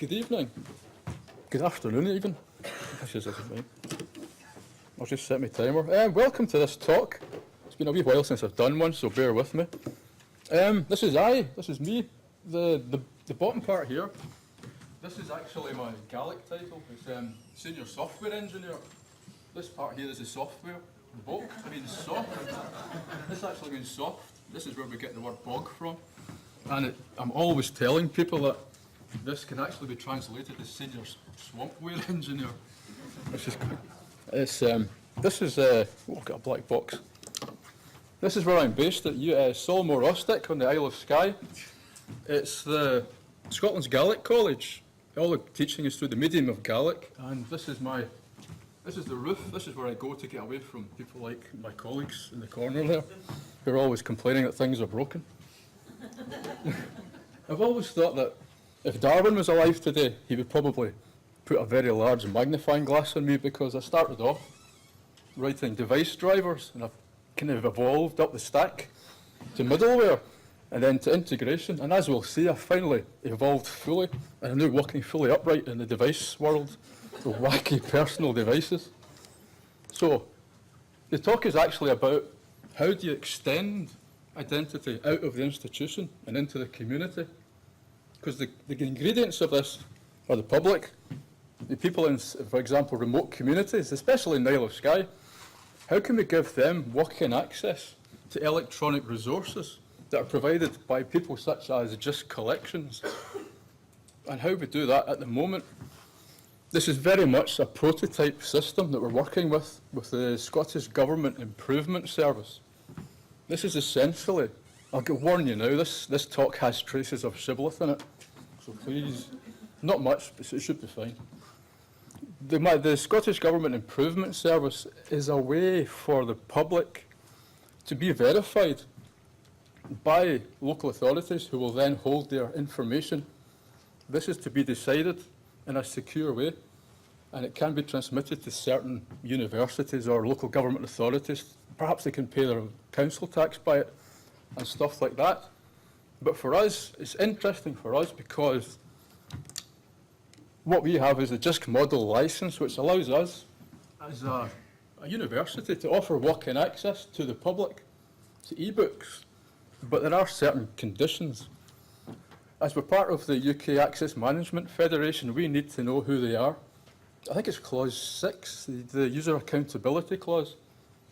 good evening, good afternoon even. I'll just set my timer. Welcome to this talk. It's been a wee while since I've done one, so bear with me. This is me. The bottom part here, this is actually my Gaelic title. It's Senior Software Engineer. This part here is the software. The bog means soft. This actually means soft. This is where we get the word bog from. And I'm always telling people that this can actually be translated as Senior Swampware Engineer. Which is good. I've got a black box. This is where I'm based at Solomore Ostic on the Isle of Skye. It's the Scotland's Gaelic College. All the teaching is through the medium of Gaelic, and this is the roof. This is where I go to get away from people like my colleagues in the corner there, who are always complaining that things are broken. I've always thought that if Darwin was alive today, he would probably put a very large magnifying glass on me, because I started off writing device drivers, and I've kind of evolved up the stack to middleware and then to integration. And as we'll see, I finally evolved fully, and I'm now walking fully upright in the device world, the wacky personal devices. So the talk is actually about how do you extend identity out of the institution and into the community, because the ingredients of this are the public, the people in, for example, remote communities, especially in the Isle of Skye. How can we give them walk-in access to electronic resources that are provided by people such as Just Collections? And how we do that at the moment, this is very much a prototype system that we're working with the Scottish Government Improvement Service. This is essentially, I'll warn you now, this talk has traces of shibboleth in it, so please, not much, but it should be fine. The Scottish Government Improvement Service is a way for the public to be verified by local authorities, who will then hold their information. This is to be decided in a secure way, and it can be transmitted to certain universities or local government authorities. Perhaps they can pay their council tax by it and stuff like that. But for us, it's interesting for us because what we have is a JISC model license, which allows us as a university to offer walk-in access to the public to ebooks. But there are certain conditions. As we're part of the UK Access Management Federation, we need to know who they are. I think it's clause 6, the user accountability clause,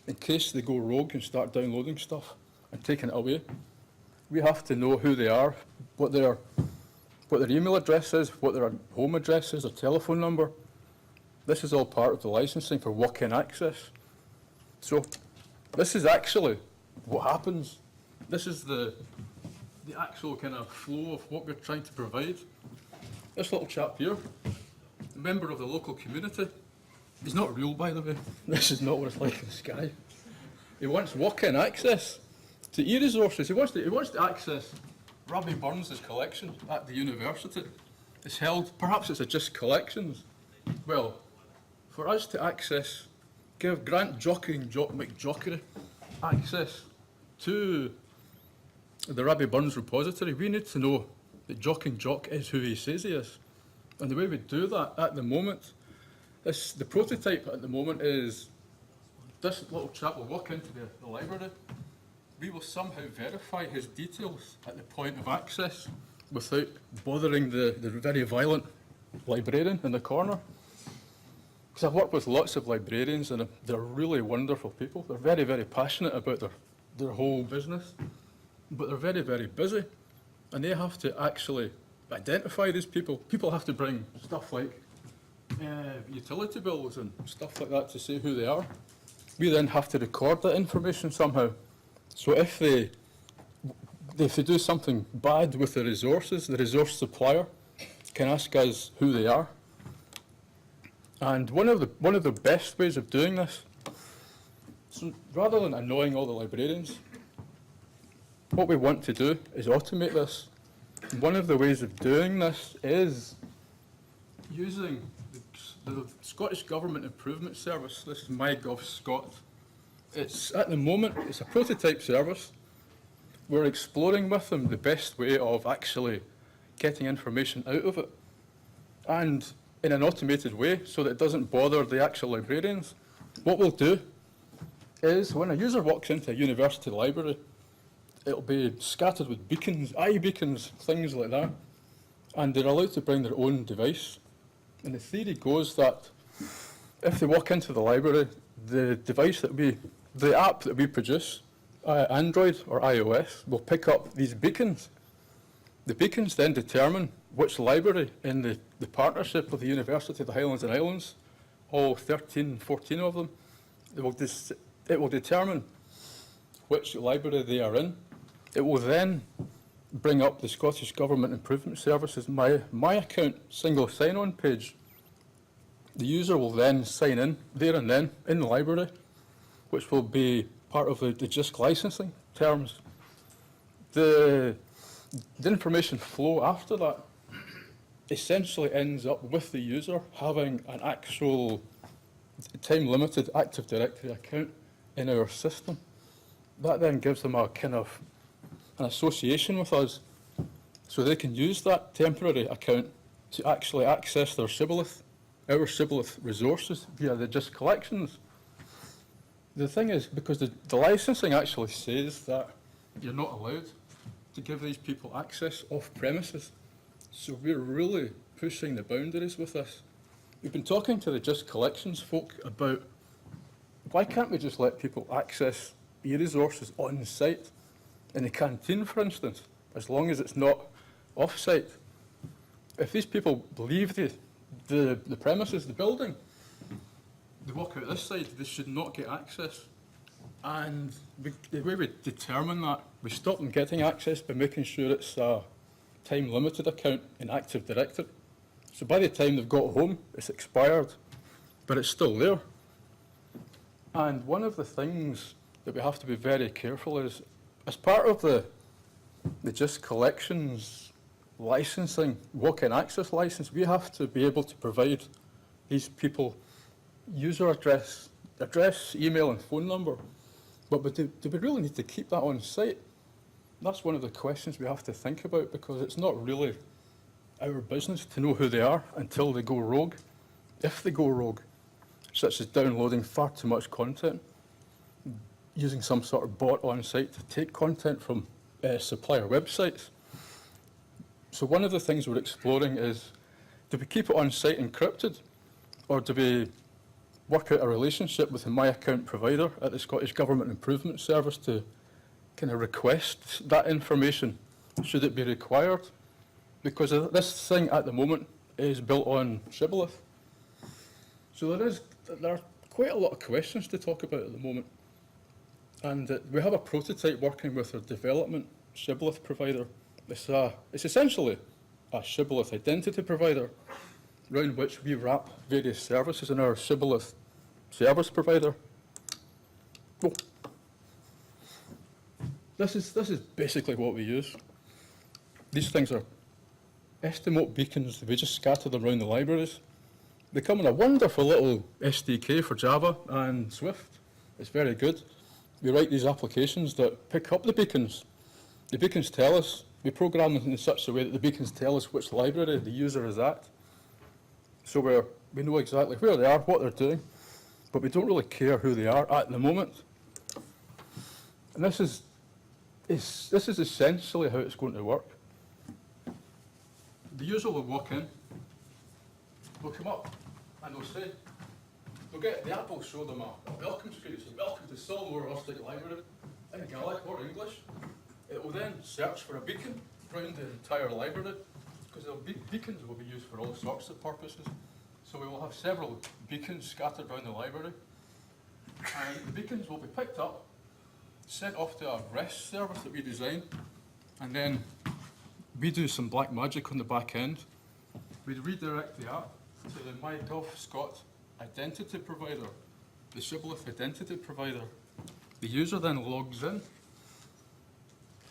in case they go rogue and start downloading stuff and taking it away. We have to know who they are, what their email address is, what their home address is, their telephone number. This is all part of the licensing for walk-in access. So this is actually what happens. This is the actual kind of flow of what we're trying to provide. This little chap here, a member of the local community, he's not real, by the way. This is not what it's like in Skye. He wants walk-in access to e-resources. He wants to access Robbie Burns' collection at the university. It's held, perhaps it's a Just Collections. Well, for us to access, grant McJockery access to the Robbie Burns repository, we need to know that Jock is who he says he is. And the way we do that at the moment, the prototype at the moment is this little chap will walk into the library. We will somehow verify his details at the point of access without bothering the very violent librarian in the corner. Because I've worked with lots of librarians, and they're really wonderful people. They're very, very passionate about their whole business, but they're very, very busy, and they have to actually identify these people. People have to bring stuff like utility bills and stuff like that to say who they are. We then have to record that information somehow. So if they do something bad with the resources, the resource supplier can ask us who they are. And one of the best ways of doing this, so rather than annoying all the librarians, what we want to do is automate this. And one of the ways of doing this is using the Scottish Government Improvement Service. This is MyGovScot. At the moment, it's a prototype service. We're exploring with them the best way of actually getting information out of it. and in an automated way so that it doesn't bother the actual librarians. What we'll do is when a user walks into a university library, it'll be scattered with beacons, iBeacons, things like that, and they're allowed to bring their own device. And the theory goes that if they walk into the library, the device the app that we produce, Android or iOS, will pick up these beacons. The beacons then determine which library in the partnership with the University of the Highlands and Islands, all 13, 14 of them, it will determine which library they are in. It will then bring up the Scottish Government Improvement Service's My Account single sign-on page. The user will then sign in there and then in the library, which will be part of the JISC licensing terms. The information flow after that essentially ends up with the user having an actual time-limited Active Directory account in our system. That then gives them a kind of an association with us, so they can use that temporary account to actually access their shibboleth, our shibboleth resources via the JISC collections. The thing is, because the licensing actually says that you're not allowed to give these people access off premises, so we're really pushing the boundaries with this. We've been talking to the JISC collections folk about why can't we just let people access e-resources on site, in the canteen, for instance, as long as it's not off-site. If these people leave the premises, the building, they walk out this side, they should not get access. And the way we determine that, we stop them getting access by making sure it's a time-limited account in Active Directory. So by the time they've got home, it's expired, but it's still there. And one of the things that we have to be very careful is, as part of the JISC collections licensing, walk-in access license, we have to be able to provide these people user address, email and phone number. But do we really need to keep that on site? That's one of the questions we have to think about, because it's not really our business to know who they are until they go rogue, if they go rogue, such as downloading far too much content, using some sort of bot on site to take content from supplier websites. So one of the things we're exploring is, do we keep it on site encrypted, or do we work out a relationship with the My Account provider at the Scottish Government Improvement Service to kind of request that information, should it be required? Because this thing at the moment is built on shibboleth. So there are quite a lot of questions to talk about at the moment. And we have a prototype working with our development shibboleth provider. It's essentially a shibboleth identity provider around which we wrap various services in our shibboleth service provider. Oh. This is basically what we use. These things are Estimote beacons. We just scatter them around the libraries. They come in a wonderful little SDK for Java and Swift. It's very good. We write these applications that pick up the beacons. The beacons tell us, we program them in such a way that the beacons tell us which library the user is at. So we know exactly where they are, what they're doing, but we don't really care who they are at the moment. And this is essentially how it's going to work. The user will walk in, they'll come up, and the app will show them a welcome screen. It says, welcome to Solmore Rustic Library in Gaelic or English. It will then search for a beacon around the entire library, because beacons will be used for all sorts of purposes. So we will have several beacons scattered around the library. And the beacons will be picked up, sent off to a REST service that we design, and then we do some black magic on the back end. We redirect the app to the MyGov Scot identity provider, the shibboleth identity provider. The user then logs in,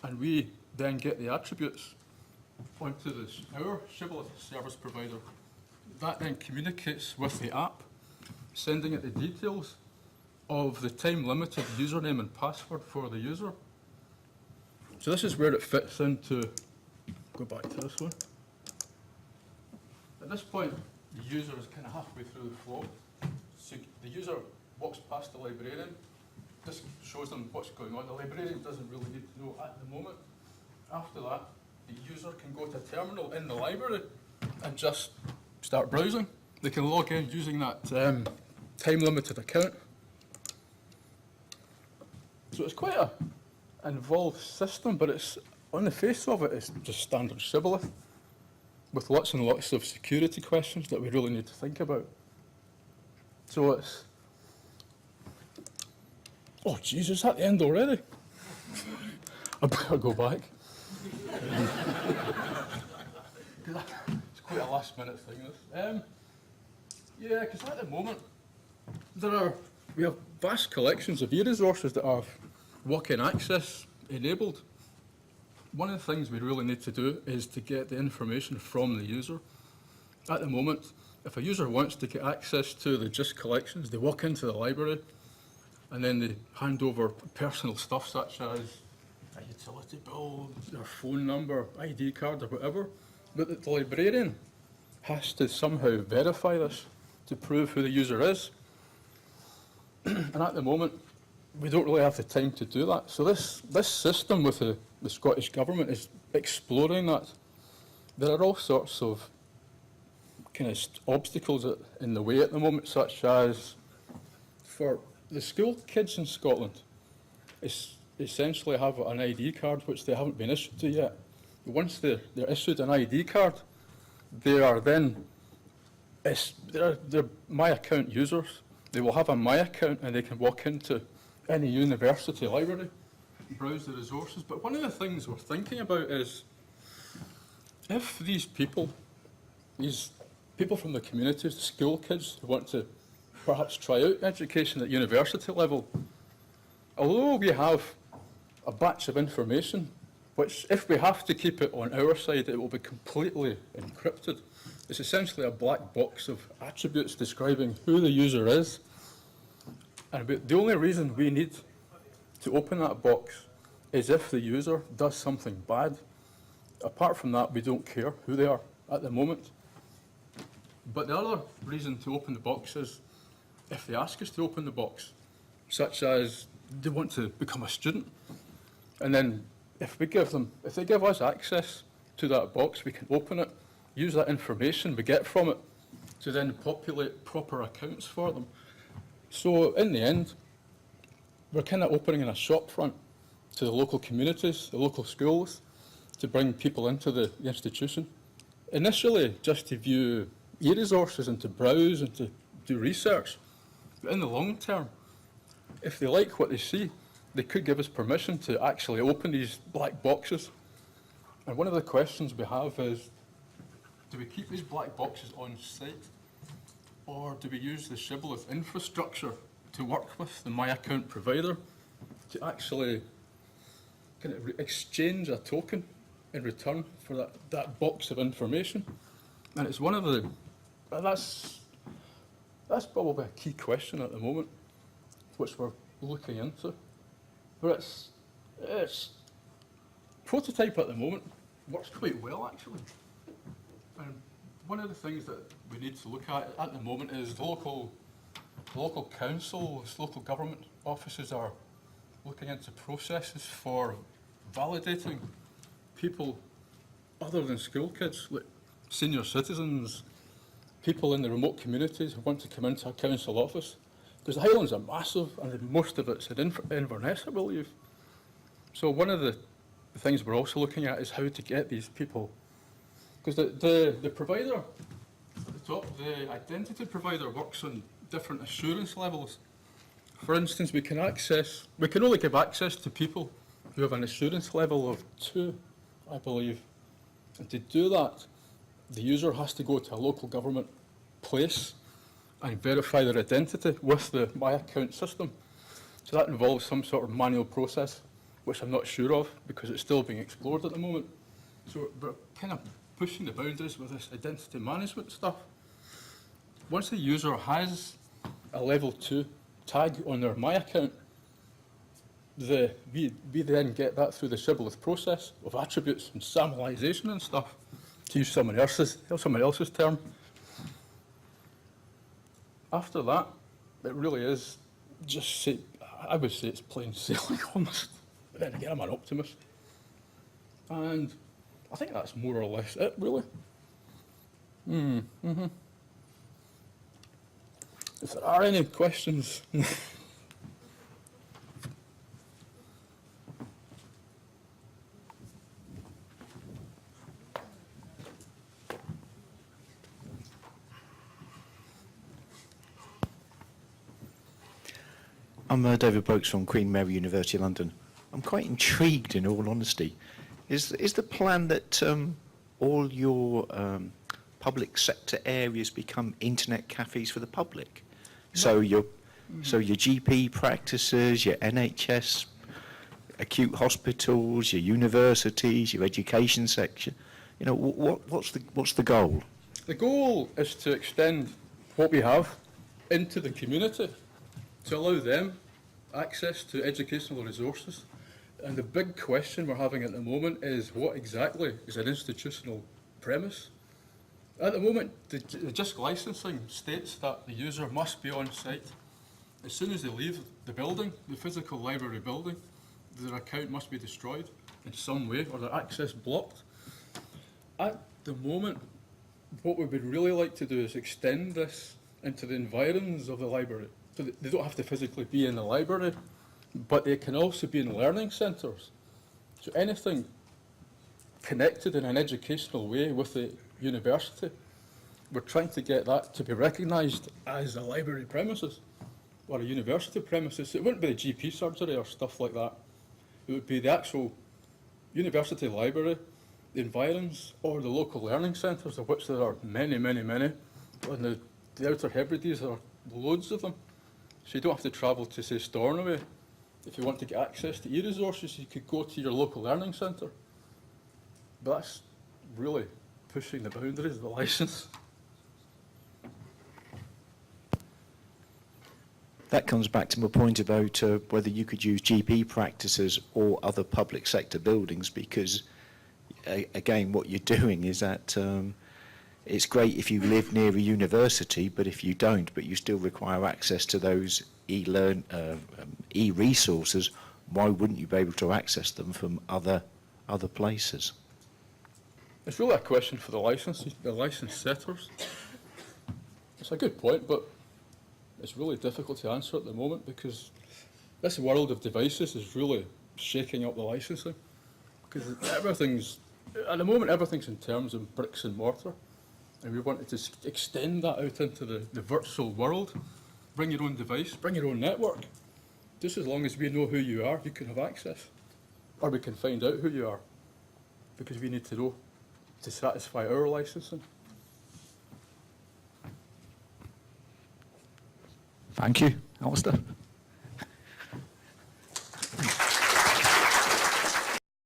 and we then get the attributes onto our shibboleth service provider. That then communicates with the app, sending it the details of the time-limited username and password for the user. So this is where it fits into, go back to this one. At this point, the user is kind of halfway through the flow. So the user walks past the librarian, just shows them what's going on. The librarian doesn't really need to know at the moment. After that, the user can go to a terminal in the library and just start browsing. They can log in using that time-limited account. So it's quite an involved system, but it's on the face of it, it's just standard shibboleth with lots and lots of security questions that we really need to think about. So it's... Oh, Jesus, is that the end already? I better go back. It's quite a last-minute thing, this. Yeah, because at the moment, we have vast collections of e-resources that are walk-in access enabled. One of the things we really need to do is to get the information from the user. At the moment, if a user wants to get access to the GIST collections, they walk into the library and then they hand over personal stuff such as a utility bill, their phone number, ID card or whatever. But the librarian has to somehow verify this to prove who the user is. And at the moment, we don't really have the time to do that. So this system with the Scottish Government is exploring that. There are all sorts of kind of obstacles in the way at the moment, such as for the school kids in Scotland, essentially have an ID card which they haven't been issued to yet. Once they're issued an ID card, they are then they're My Account users. They will have a My Account and they can walk into any university library and browse the resources. But one of the things we're thinking about is if these people from the communities, the school kids who want to perhaps try out education at university level, although we have a batch of information, which if we have to keep it on our side, it will be completely encrypted. It's essentially a black box of attributes describing who the user is. And the only reason we need to open that box is if the user does something bad. Apart from that, we don't care who they are at the moment. But the other reason to open the box is if they ask us to open the box, such as they want to become a student, and then if they give us access to that box, we can open it, use that information we get from it to then populate proper accounts for them. So in the end, we're kind of opening a shop front to the local communities, the local schools, to bring people into the institution. Initially, just to view e-resources and to browse and to do research. But in the long term, if they like what they see, they could give us permission to actually open these black boxes. And one of the questions we have is, do we keep these black boxes on site? Or do we use the shibboleth infrastructure to work with the My Account provider to actually kind of exchange a token in return for that box of information? And it's one of the, that's probably a key question at the moment, which we're looking into. But it's prototype at the moment, works quite well actually. And one of the things that we need to look at the moment is the local councils, local government offices are looking into processes for validating people other than school kids, like senior citizens, people in the remote communities who want to come into a council office. Because the Highlands are massive and most of it's in Inverness, I believe. So one of the things we're also looking at is how to get these people. Because the provider at the top, the identity provider, works on different assurance levels. For instance, we can only give access to people who have an assurance level of 2, I believe. And to do that, the user has to go to a local government place and verify their identity with the My Account system. So that involves some sort of manual process, which I'm not sure of because it's still being explored at the moment. So we're kind of pushing the boundaries with this identity management stuff. Once the user has a level 2 tag on their My Account, we then get that through the shibboleth process of attributes and SAMLization and stuff. to use someone else's term. After that, it really is just, I would say it's plain sailing almost. But then again, I'm an optimist. And I think that's more or less it, really. If there are any questions. I'm David Brokes from Queen Mary University of London. I'm quite intrigued, in all honesty. Is the plan that all your public sector areas become internet cafes for the public? No. So your GP practices, your NHS, acute hospitals, your universities, your education section. You know, what's the goal? The goal is to extend what we have into the community, to allow them access to educational resources. And the big question we're having at the moment is, what exactly is an institutional premise? At the moment, the JISC licensing states that the user must be on site. As soon as they leave the building, the physical library building, their account must be destroyed in some way or their access blocked. At the moment, what we would really like to do is extend this into the environs of the library. So they don't have to physically be in the library, but they can also be in learning centres. So anything connected in an educational way with the university, we're trying to get that to be recognised as a library premises or a university premises. It wouldn't be the GP surgery or stuff like that. It would be the actual university library, the environs, or the local learning centres, of which there are many, many, many. And the Outer Hebrides, there are loads of them. So you don't have to travel to, say, Stornoway. If you want to get access to e-resources, you could go to your local learning centre. But that's really pushing the boundaries of the licence. That comes back to my point about whether you could use GP practices or other public sector buildings, because, again, what you're doing is that it's great if you live near a university, but if you don't, but you still require access to those e-resources, why wouldn't you be able to access them from other places? It's really a question for the licence setters. It's a good point, but it's really difficult to answer at the moment because this world of devices is really shaking up the licensing. Because at the moment, everything's in terms of bricks and mortar. And we wanted to extend that out into the virtual world. Bring your own device, bring your own network. Just as long as we know who you are, you can have access. Or we can find out who you are. Because we need to know to satisfy our licensing. Thank you, Alistair.